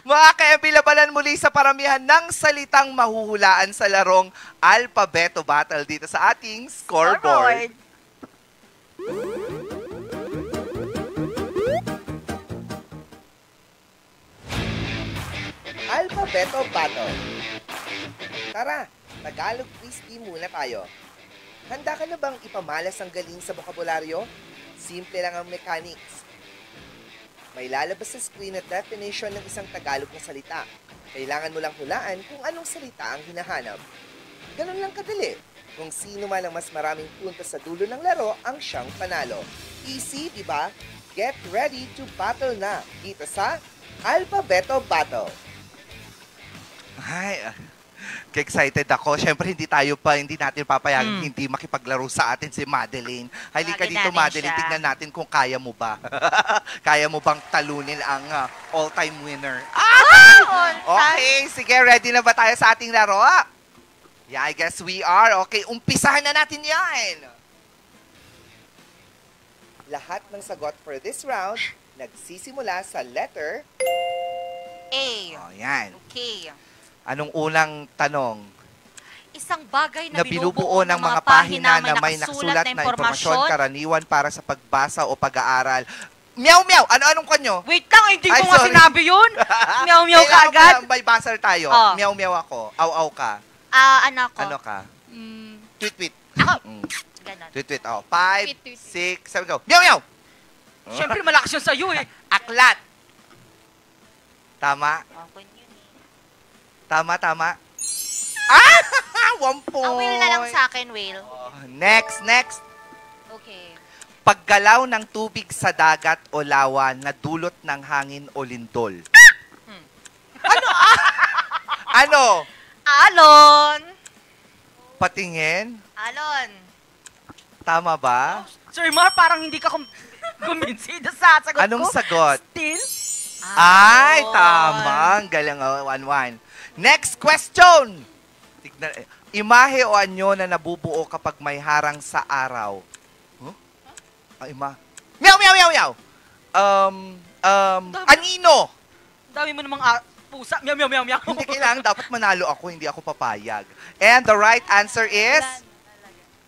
Mga ka-MP, labanan muli sa paramihan ng salitang mahuhulaan sa larong Alphabeto Battle dito sa ating scoreboard. Alphabeto Battle. Tara, Tagalog quiz team muna tayo. Handa ka na bang ipamalas ang galing sa bokabularyo? Simple lang ang mechanics. May lalabas sa screen at definition ng isang Tagalog na salita. Kailangan mo lang hulaan kung anong salita ang hinahanap. Ganun lang kadali. Kung sino man ang mas maraming puntos sa dulo ng laro ang siyang panalo. Easy, di ba? Get ready to battle na dito sa Alphabeto Battle. Ay, excited ako. Siyempre, hindi natin papayagang hindi makipaglaro sa atin si Madeline. Halika Lagi dito, natin Madeline. siya. Tignan natin kung kaya mo ba. Kaya mo bang talunin ang all-time winner? Okay, sige. Ready na ba tayo sa ating laro? Yeah, I guess we are. Okay, umpisahan na natin yan. Lahat ng sagot for this round, nagsisimula sa letter A. Oh, yan. Okay. Anong unang tanong? Isang bagay Na binubuo ng mga pahina na may nakasulat na impormasyon karaniwan para sa pagbasa o pag-aaral. Meow, meow! Ano-anong kanyo? Wait lang, hindi Ay, ko nga sorry. sinabi yun. Meow, meow ka Kailangan agad. May buzzer tayo. Oh. Meow, meow ako. Aw-aw ka. Ano ko? Ano ka? Tweet-tweet. Ganon. Tweet-tweet. Oh. 5, 6, 7, go. Meow, meow! Siyempre, malakas yun sa'yo eh. Aklat. Tama? Okay yun eh. Tama. 1 point. Will na lang sa akin, Will. Next. Okay. Paggalaw ng tubig sa dagat o lawa na dulot ng hangin o lindol. Ano? Alon! Patingin? Alon! Tama ba? Sir Mar, parang hindi ka kumbinsido sa sagot ko. Anong sagot? Still? Ay, tama. Ang galing. 1-1. Next question. Tignan. Imahe o anyo na nabubuo kapag may harang sa araw. Huh? Meow, meow, meow, meow. Anino. Dami mo namang pusa. Meow, meow, meow, meow. Hindi kailangan. Dapat manalo ako. Hindi ako papayag. And the right answer is...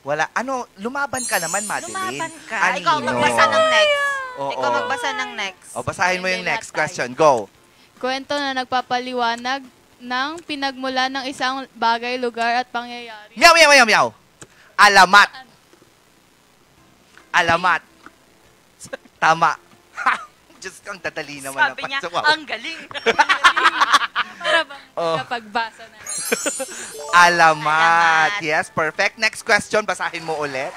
Wala. Ano, lumaban ka naman, Madeline. Lumaban ka. Anino. Ikaw magbasa ng next. Oo. Ikaw magbasa ng next. O, basahin mo yung next question. Go. Kwento na nagpapaliwanag ng pinagmula ng isang bagay, lugar at pangyayari. Meow, meow, meow, meow. Alamat. Alamat. Tama. Diyos kang dadali naman. Sabi niya, ang galing. Para bang kapagbasa na. Alamat. Yes, perfect. Next question, basahin mo ulit.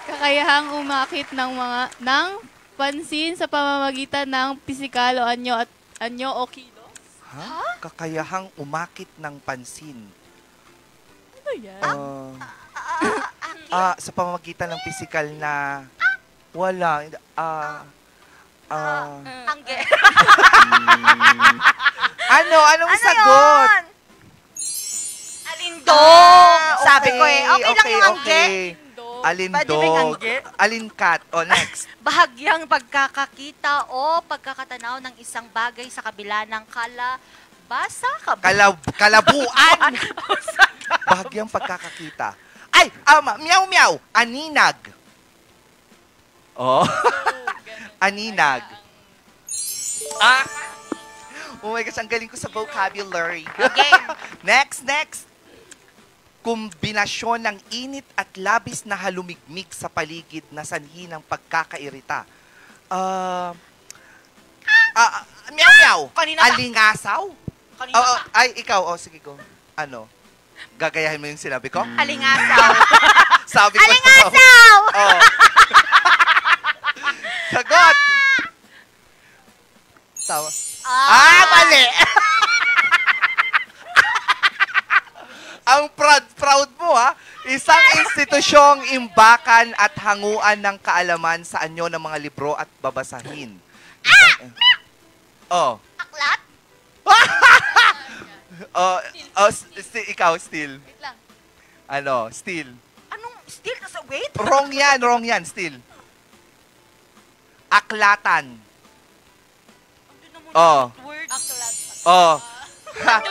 Kakayahang umakit ng pansin sa pamamagitan ng pisikal o anyo o kilos. Ha? Kakayahang umakit ng pansin. Ano yan? Sa pamamagitan ng pisikal na wala. Angge. Anong sagot? Alindong. Sabi ko eh. Okay lang yung angge. Alin Pwede ring dog? anggit? Alin cat? O, next. Bahagyang pagkakakita o pagkakatanaw ng isang bagay sa kabila ng Kalabuan. Bahagyang pagkakakita. Ay, meow meow. Aninag. Oh. Aninag. Oh my gosh, ang galing ko sa vocabulary. Okay. Next. Kombinasyon ng init at labis na halumigmig sa paligid na sanhi ng pagkakairita. Meow meow. Kanina pa. Alingasaw? Kanina pa. Ay, ikaw. Sige ko. Ano? Gagayahin mo yung sinabi ko? Alingasaw. Sabi ko. Alingasaw! Oh. Sagot! Tawa. Mali! Ang proud mo, ha? Isang institusyong imbakan at hanguan ng kaalaman sa anyo ng mga libro at babasahin. Aklat? Ikaw, Still. Wait lang. Ano, Still. Anong still? Wait? Wrong yan, Still. Aklatan.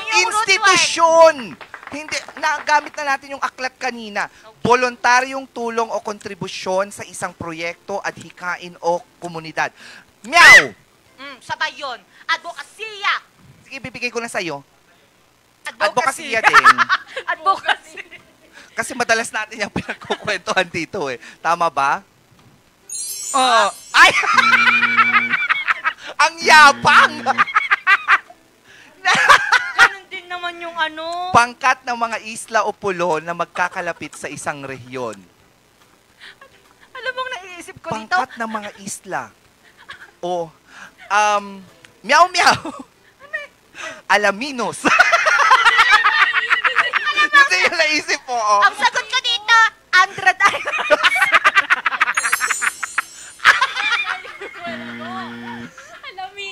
Institusyon! Hindi, nagamit na natin yung aklat kanina. Voluntaryong tulong o kontribusyon sa isang proyekto, adhikain o komunidad. Meow! Sabay yun. Advokasya! Sige, bibigay ko na sa'yo. Advocacy. Advokasya din. Advocacy. Kasi madalas natin yung pinagkukwentuhan dito eh. Tama ba? Ay! Ang yapang! Ganun din naman yung ano. Pangkat ng mga isla o pulo na magkakalapit sa isang rehiyon. Alam mong naiisip ko dito? Pangkat ng mga isla. Meow meow. Alaminos. Hindi yung naisip mo. Ang sagot ko dito, Andred Islands.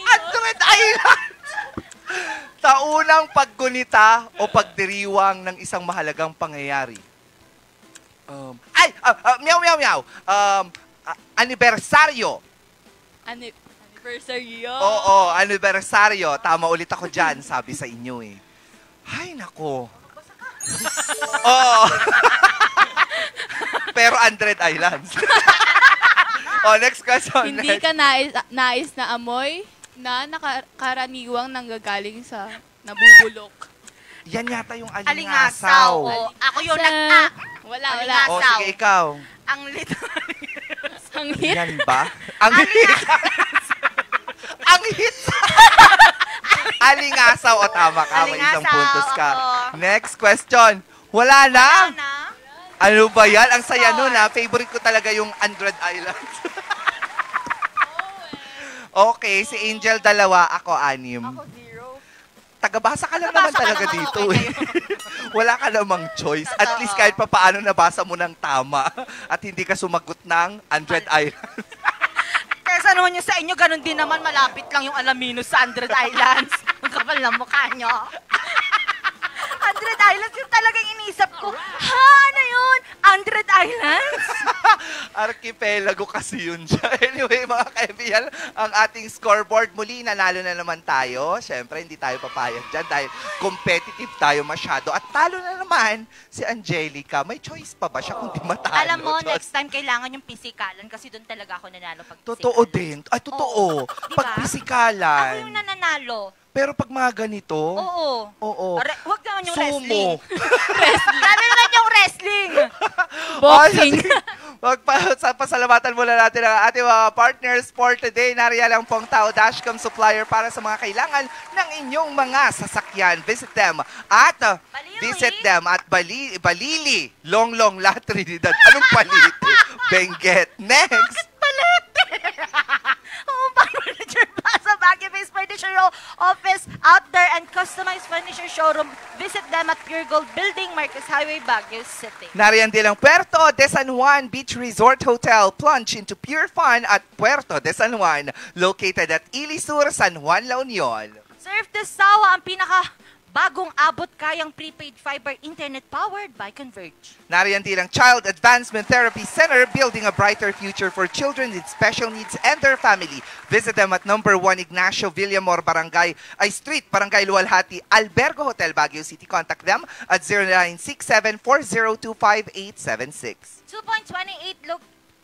Andred Islands! Taunang paggunita o pagdiriwang ng isang mahalagang pangyayari. Meow meow meow. Anibersaryo. Anniversaryo. Oo, anibersaryo. Tama ulit ako dyan, sabi sa inyo eh. Ay, nako. Oo. Pero Andred Islands. Next question. Hindi ka nais na amoy na nakakaraniwang nanggagaling sa nabubulok. Yan yata yung Alingasaw. alingasaw. Ako yung Wala. Sige, ikaw. Ang lit. Ang hit. Yan ba? Ang hit. Ang hit. Alingasaw. O tama ka. May isang puntos ka. Next question. Wala na? Ano ba yan? Ang saya nun ha. Favorite ko talaga yung Andred Islands. Okay, si Angel 2, ako 6. Ako 0. Tagabasa ka lang naman talaga dito eh. Wala ka namang choice. At least kahit pa paano nabasa mo ng tama at hindi ka sumagot ng Andred Islands. Kaya sa naman nyo sa inyo, ganun din naman, malapit lang yung Alaminos sa Andred Islands. Ang kapal ng mukha nyo. Andred Islands, yung talagang iniisip ko, ano yun? Andred Islands? Archipelago kasi yun siya. Anyway, mga kaibigan, ang ating scoreboard muli, nanalo na naman tayo. Siyempre, hindi tayo papayag dyan dahil competitive tayo masyado. At talo na naman si Angelica. May choice pa ba siya kung di matalo? Alam mo, next time kailangan yung pisikalan kasi doon talaga ako nanalo pag pisikalan. Totoo din. Ay, totoo. Diba? Pag pisikalan. Ako yung nananalo. Pero pag mga ganito, Oo. Huwag naman yung wrestling. Sabi naman yung wrestling. Boxing. Pasalamatan muna natin ang ating mga partners for today. Nariyan lang pong Tao Dashcom supplier para sa mga kailangan ng inyong mga sasakyan. Visit them at Balili, Longlong, La Trinidad. Anong Balili? Benguet. Next. Furniture Plaza, Baguio Base Furniture Office, outdoor and customized furniture showroom. Visit them at Pure Gold Building, Marcos Highway, Baguio City. Nariyan din ang Puerto de San Juan Beach Resort Hotel. Plunge into pure fun at Puerto de San Juan, located at Ilisur, San Juan, La Union. Surf to Sawa, ang Bagong abot kayang prepaid fiber internet powered by Converge. Nariyan din ang Child Advancement Therapy Center, building a brighter future for children with special needs and their family. Visit them at number 1 Ignacio Villamor Street, Barangay Luwalhati, Albergo Hotel, Baguio City. Contact them at 0967-4025-876. 2.28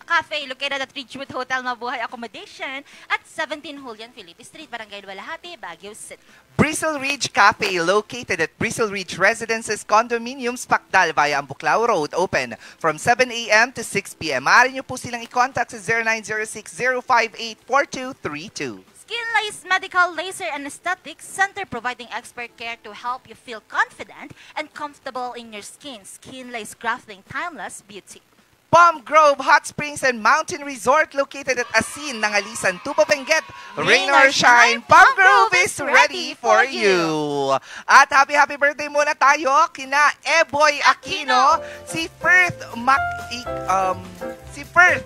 Cafe located at Ridgewood Hotel Mabuhay Accommodation at 17 Julian Felipe Street, Barangay Luwalhati, Baguio City. Bristle Ridge Cafe located at Bristle Ridge Residences Condominiums, Pacdal via Ambuclao Road, open from 7 a.m. to 6 p.m. Maaari niyo po silang i-contact sa 0906-058-4232. Skinlace Medical Laser and Aesthetics Center, providing expert care to help you feel confident and comfortable in your skin. Skinlace Grafting, timeless beauty. Palm Grove Hot Springs and Mountain Resort located at Asin, Nangalisan, Tupa Benguet. Rain or shine, Palm Grove is ready for you. At happy birthday muna tayo kina Eboy Aquino, si Firth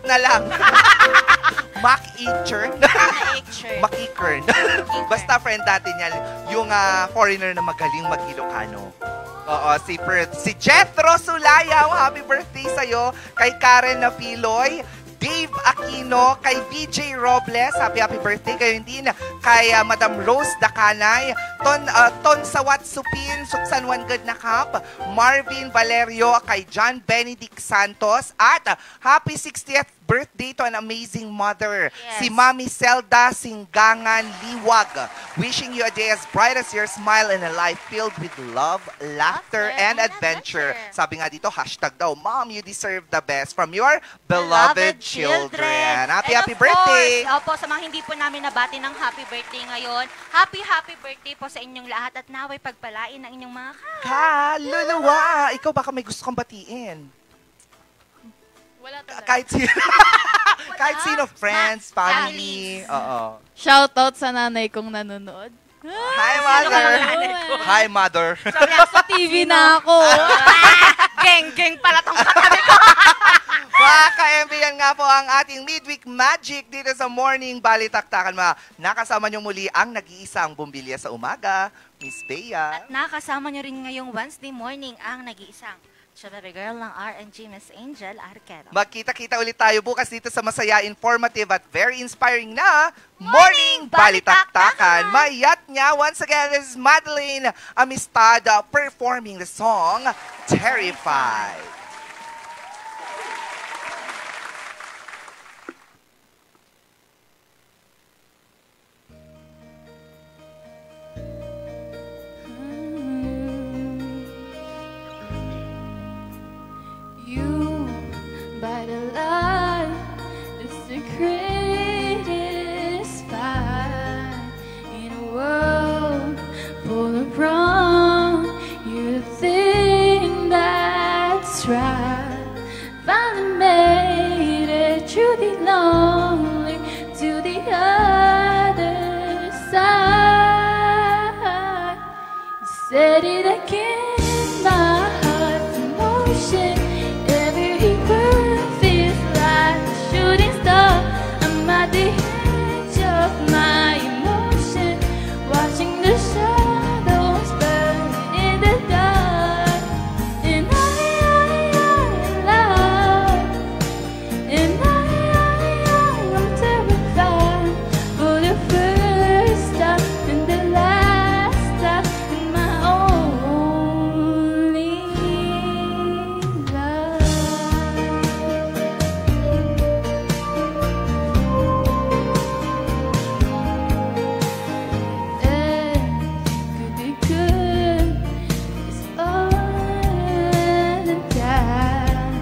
na lang. Mac-Eachern. Basta friend natin yan, yung foreigner na magaling mag-Ilocano. Oo, si Perth. Si Jethro Sulayaw, happy birthday sa'yo. Kay Karen Napiloy, Dave Aquino, kay BJ Robles, happy birthday. Kayo din kay Madam Rose Dacanay, Ton Sawat Supin, Suksan One Good na Kap, Marvin Valerio, kay John Benedict Santos, at happy 60th birthday to an amazing mother, si Mami Zelda Singgangan Liwag. Wishing you a day as bright as your smile and a life filled with love, laughter, and adventure. Sabi nga dito, hashtag daw, Mom, you deserve the best from your beloved children. Happy birthday! Opo, sa mga hindi po namin nabati ng happy birthday ngayon, happy birthday po sa inyong lahat at naway pagpalain ng inyong mga kaluluwa. Ikaw baka may gusto kang batiin. Wala talaga. Kahit sino, friends, family. Oo. Shoutout sa nanay kong nanonood. Hi, Mother! Hi, Mother! Sorry, sa TV na ako. Geng pala tong katabi ko. Mga ka-MB, yan nga po ang ating Midweek Magic dito sa Morning Balitaktakan. Nakasama niyo muli ang nag-iisang bumbilya sa umaga, Miss Bea. At nakasama niyo rin ngayong Wednesday morning ang nag-iisang Baby girl ng RNG, Miss Angel Arquero. Magkita-kita ulit tayo bukas dito sa masaya, informative at very inspiring na Morning Balitaktakan. Mayat niya, once again, this is Madeline Amistad performing the song Terrified. By the light, it's the greatest fight in a world full of wrong. You think that's right. Finally made it through the lonely to the other side. You said it again, my heart's in motion. Every word feels like a shooting star. I'm at the edge of my emotion, watching the shadows burn in the dark. And I'm terrified for the first time and the last time in my only love. Could be good, it's all the time,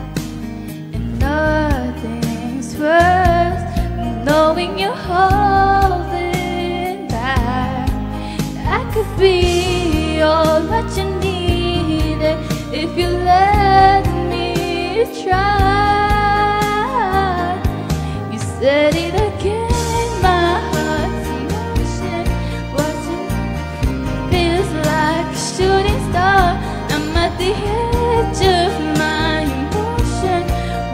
and nothing's worse than knowing you're holding back. I could be all what you needed if you let me try. You said it again, my heart's in motion, watching feels like a shooting star. I'm at the edge of my emotion,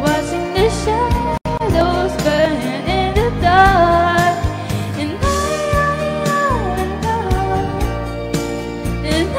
watching the shadows burn in the dark. And I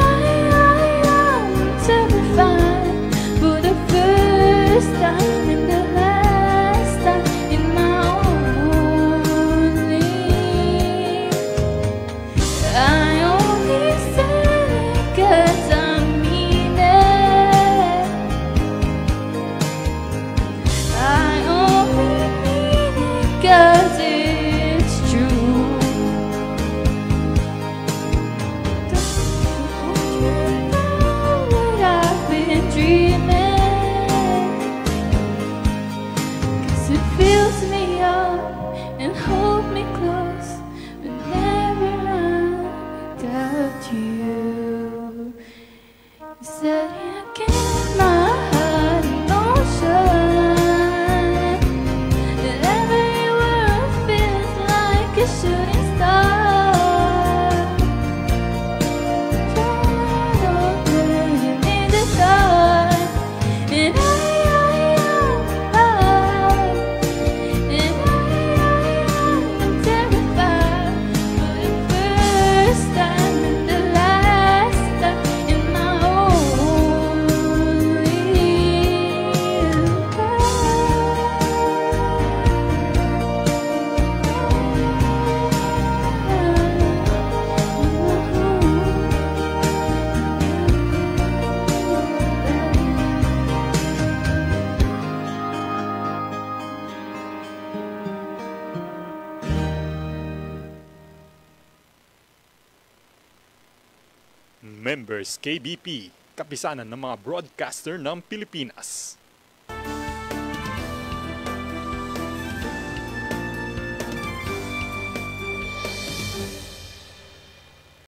Members KBP, kapisanan ng mga broadcaster ng Pilipinas.